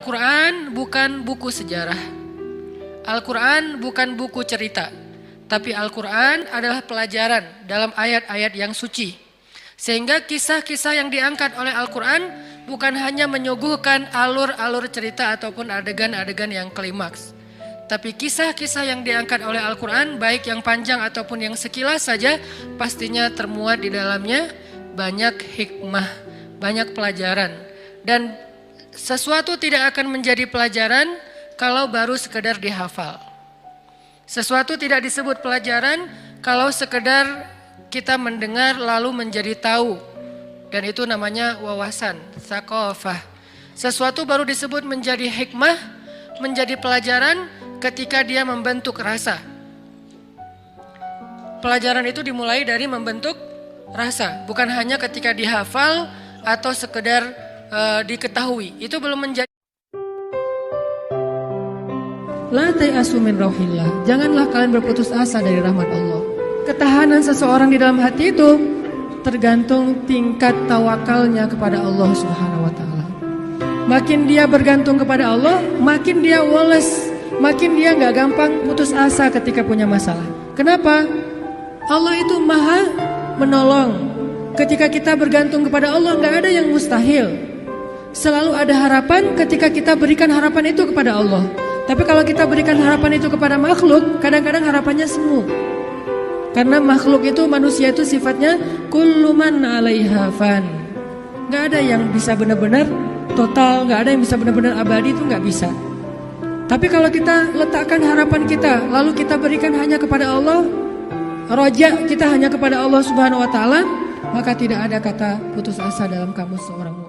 Al-Quran bukan buku sejarah. Al-Quran bukan buku cerita. Tapi Al-Quran adalah pelajaran dalam ayat-ayat yang suci. Sehingga kisah-kisah yang diangkat oleh Al-Quran bukan hanya menyuguhkan alur-alur cerita ataupun adegan-adegan yang klimaks. Tapi kisah-kisah yang diangkat oleh Al-Quran, baik yang panjang ataupun yang sekilas saja, pastinya termuat di dalamnya banyak hikmah, banyak pelajaran. Dan sesuatu tidak akan menjadi pelajaran kalau baru sekedar dihafal. Sesuatu tidak disebut pelajaran kalau sekedar kita mendengar lalu menjadi tahu. Dan itu namanya wawasan, tsaqafah. Sesuatu baru disebut menjadi hikmah, menjadi pelajaran ketika dia membentuk rasa. Pelajaran itu dimulai dari membentuk rasa, bukan hanya ketika dihafal atau sekedar diketahui. Itu belum menjadi. La ta'asu min rauhillah. Janganlah kalian berputus asa dari rahmat Allah. Ketahanan seseorang di dalam hati itu tergantung tingkat tawakalnya kepada Allah Subhanahu wa taala. Makin dia bergantung kepada Allah, makin dia woles, makin dia gak gampang putus asa ketika punya masalah. Kenapa? Allah itu maha menolong. Ketika kita bergantung kepada Allah, gak ada yang mustahil. Selalu ada harapan ketika kita berikan harapan itu kepada Allah. Tapi kalau kita berikan harapan itu kepada makhluk, kadang-kadang harapannya semu. Karena makhluk itu, manusia itu sifatnya kullu man 'alaiha fan. Gak ada yang bisa benar-benar total, gak ada yang bisa benar-benar abadi, itu gak bisa. Tapi kalau kita letakkan harapan kita, lalu kita berikan hanya kepada Allah, roja kita hanya kepada Allah Subhanahu wa taala, maka tidak ada kata putus asa dalam kamus seorang